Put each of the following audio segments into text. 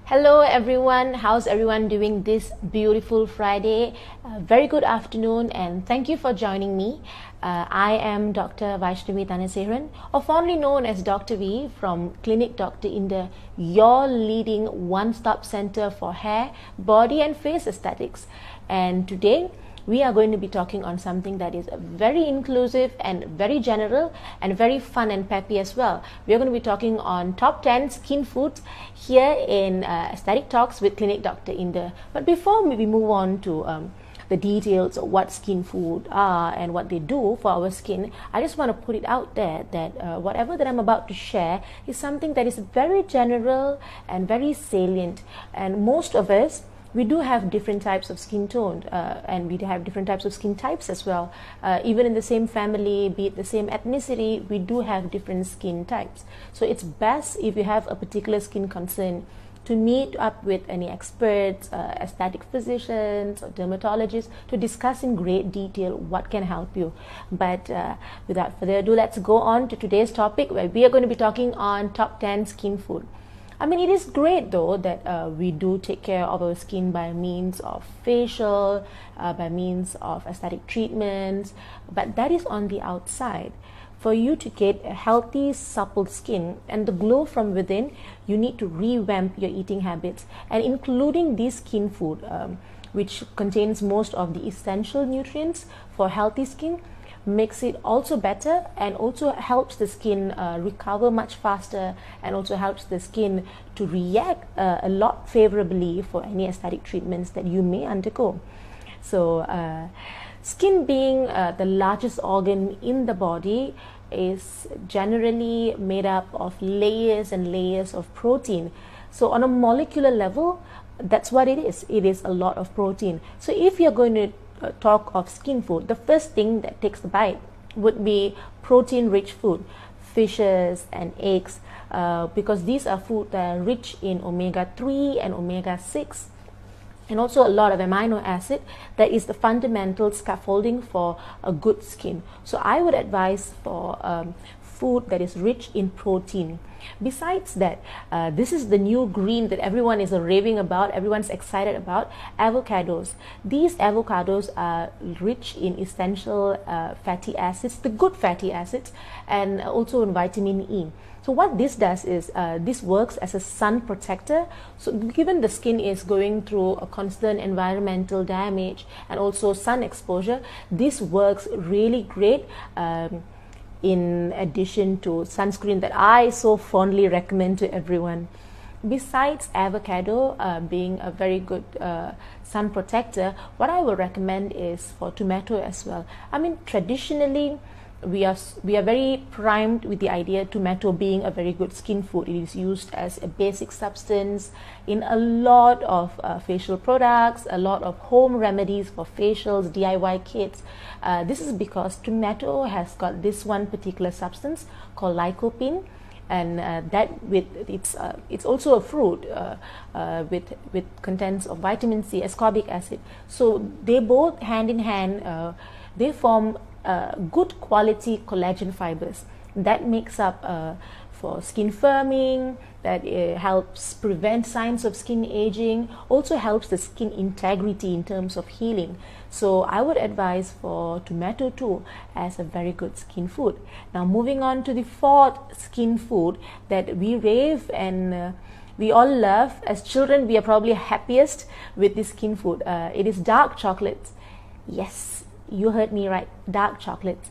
Hello everyone, how's everyone doing this beautiful Friday? Very good afternoon and thank you for joining me. I am Dr. Vaishnavi Thanasekaran, or fondly known as Dr. V from Clinic Dr. Inda, your leading one-stop center for hair, body and face aesthetics. And today we are going to be talking on something that is very inclusive and very general and very fun and peppy as well. We are going to be talking on top 10 skin foods here in Aesthetic Talks with Clinic Dr. Inda. But before we move on to the details of what skin food are and what they do for our skin, I just want to put it out there that whatever that I'm about to share is something that is very general and very salient. And most of us, we do have different types of skin tone and we have different types of skin types as well. Even in the same family, be it the same ethnicity, we do have different skin types. So it's best if you have a particular skin concern to meet up with any experts, aesthetic physicians or dermatologists to discuss in great detail what can help you. But without further ado, let's go on to today's topic where we are going to be talking on top 10 skin food. I mean, it is great though that we do take care of our skin by means of facial, by means of aesthetic treatments, but that is on the outside. For you to get a healthy, supple skin and the glow from within, you need to revamp your eating habits, and including this skin food, which contains most of the essential nutrients for healthy skin, makes it also better and also helps the skin recover much faster, and also helps the skin to react a lot favorably for any aesthetic treatments that you may undergo. So skin being the largest organ in the body is generally made up of layers and layers of protein. So on a molecular level, that's what it is. It is a lot of protein. So if you're going to talk of skin food, the first thing that takes the bite would be protein-rich food, fishes and eggs, because these are food that are rich in omega-3 and omega-6, and also a lot of amino acid that is the fundamental scaffolding for a good skin. So I would advise for food that is rich in protein. Besides that, this is the new green that everyone is raving about, everyone's excited about, avocados. These avocados are rich in essential fatty acids, the good fatty acids, and also in vitamin E. So what this does is, this works as a sun protector. So given the skin is going through a constant environmental damage and also sun exposure, this works really great. In addition to sunscreen that I so fondly recommend to everyone. Besides avocado being a very good sun protector, what I would recommend is for tomato as well. I mean, traditionally we are very primed with the idea tomato being a very good skin food. It is used as a basic substance in a lot of facial products, a lot of home remedies for facials, DIY kits. This is because tomato has got this one particular substance called lycopene, and that with it's also a fruit with contents of vitamin C, ascorbic acid. So they both hand in hand, they form good quality collagen fibers that makes up for skin firming, that helps prevent signs of skin aging, also helps the skin integrity in terms of healing. So I would advise for tomato too as a very good skin food. Now moving on to the fourth skin food that we rave and we all love. As children, we are probably happiest with this skin food. It is dark chocolates. Yes, you heard me right, dark chocolates.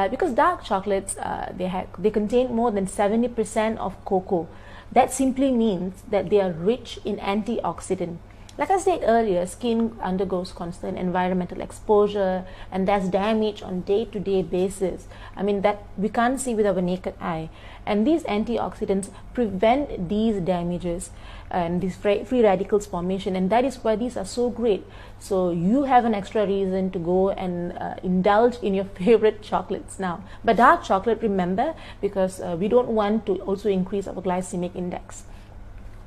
Because dark chocolates, they contain more than 70% of cocoa. That simply means that they are rich in antioxidant. Like I said earlier, skin undergoes constant environmental exposure and there's damage on day-to-day basis. I mean, that we can't see with our naked eye. And these antioxidants prevent these damages and these free radicals formation, and that is why these are so great. So you have an extra reason to go and indulge in your favorite chocolates now. But dark chocolate, remember, because we don't want to also increase our glycemic index.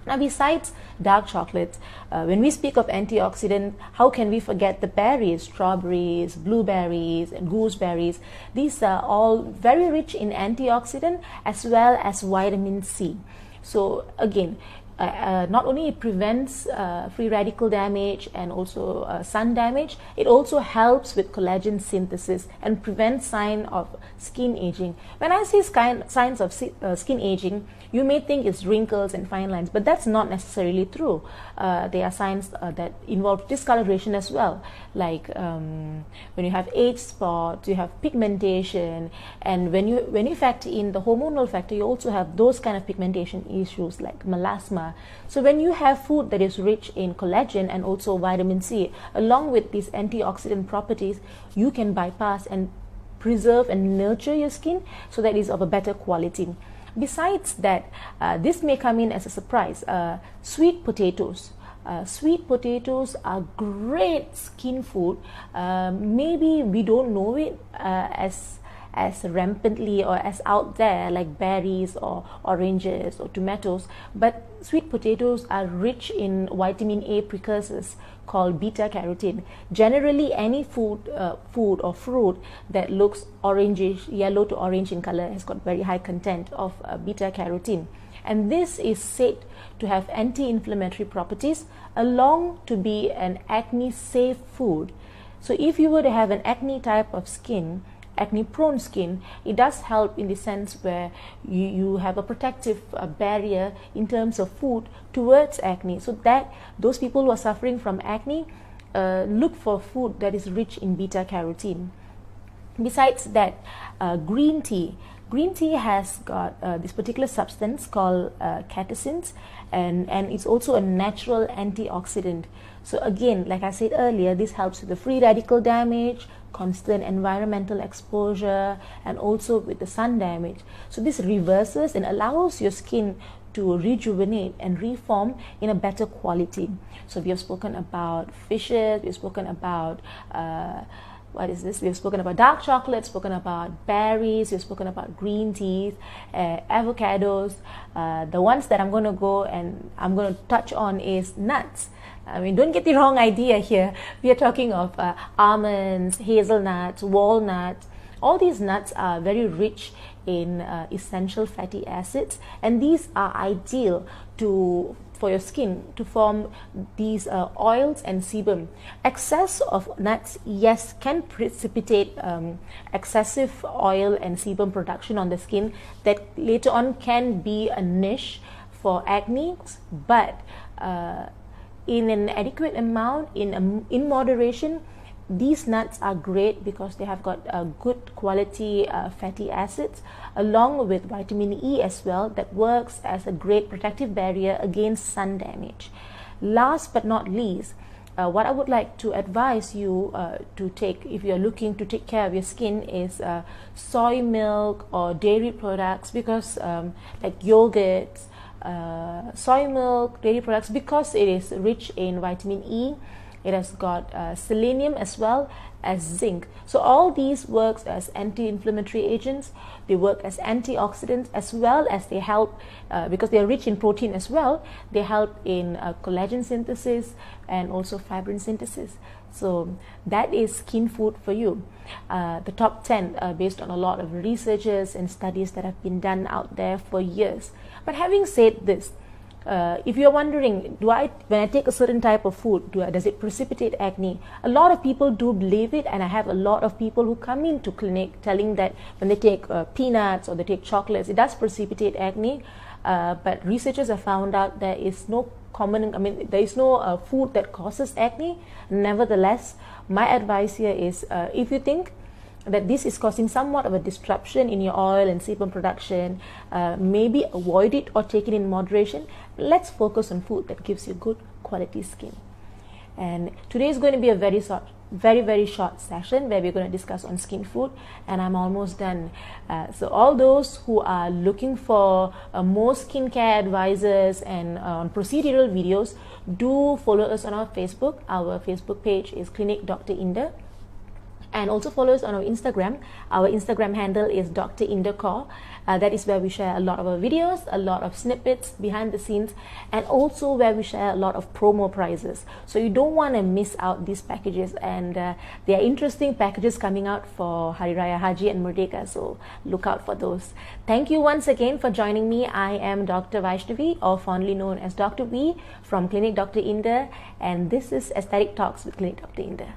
Now, besides dark chocolates, when we speak of antioxidant, how can we forget the berries, strawberries, blueberries, and gooseberries? These are all very rich in antioxidant as well as vitamin C. So again, not only it prevents free radical damage and also sun damage, it also helps with collagen synthesis and prevents sign of skin aging. When I say signs of skin aging, you may think it's wrinkles and fine lines, but that's not necessarily true. There are signs that involve discoloration as well, like when you have age spots, you have pigmentation, and when you factor in the hormonal factor, you also have those kind of pigmentation issues like melasma. So when you have food that is rich in collagen and also vitamin C, along with these antioxidant properties, you can bypass and preserve and nurture your skin so that it is of a better quality. Besides that, this may come in as a surprise. Sweet potatoes. Sweet potatoes are great skin food. Maybe we don't know it as rampantly or as out there like berries or oranges or tomatoes, but sweet potatoes are rich in vitamin A precursors called beta carotene. Generally, any food or fruit that looks orangish, yellow to orange in color, has got very high content of beta carotene, and this is said to have anti-inflammatory properties, along to be an acne safe food. So if you were to have an acne type of skin, acne prone skin, it does help in the sense where you have a protective barrier in terms of food towards acne, so that those people who are suffering from acne look for food that is rich in beta carotene. Besides that, green tea has got this particular substance called catechins, and it's also a natural antioxidant. So again, like I said earlier, this helps with the free radical damage, constant environmental exposure, and also with the sun damage. So this reverses and allows your skin to rejuvenate and reform in a better quality. So we have spoken about fishes, we've spoken about we've spoken about dark chocolate, spoken about berries, we've spoken about green teas, avocados. The ones that I'm going to go and I'm going to touch on is nuts. I mean, don't get the wrong idea here. We are talking of almonds, hazelnuts, walnuts. All these nuts are very rich in essential fatty acids, and these are ideal for your skin to form these oils and sebum. Excess of nuts, yes, can precipitate excessive oil and sebum production on the skin that later on can be a niche for acne, but in an adequate amount, in moderation, these nuts are great because they have got good quality fatty acids, along with vitamin E as well, that works as a great protective barrier against sun damage. Last but not least, what I would like to advise you to take if you're looking to take care of your skin is soy milk or dairy products, because like yogurts, soy milk, dairy products, because it is rich in vitamin E. It has got selenium as well as zinc. So all these works as anti-inflammatory agents. They work as antioxidants, as well as they help, because they are rich in protein as well, they help in collagen synthesis and also fibrin synthesis. So that is skin food for you. The top 10 based on a lot of researches and studies that have been done out there for years. But having said this, if you're wondering, when I take a certain type of food, does it precipitate acne? A lot of people do believe it, and I have a lot of people who come into clinic telling that when they take peanuts or they take chocolates, it does precipitate acne. But researchers have found out there is no there is no food that causes acne. Nevertheless, my advice here is if you think that this is causing somewhat of a disruption in your oil and sebum production, maybe avoid it or take it in moderation. Let's focus on food that gives you good quality skin. And today is going to be a very short session where we're going to discuss on skin food, and I'm almost done. So all those who are looking for more skincare advices and on procedural videos, do follow us on our Facebook. Our Facebook page is Clinic Dr. Indah. And also follow us on our Instagram. Our Instagram handle is Dr. Indacor. That is where we share a lot of our videos, a lot of snippets behind the scenes, and also where we share a lot of promo prizes. So you don't want to miss out these packages, and there are interesting packages coming out for Hari Raya Haji and Merdeka, so look out for those. Thank you once again for joining me. I am Dr. Vaishnavi, or fondly known as Dr. V from Clinic Dr. Indah, and this is Aesthetic Talks with Clinic Dr. Indah.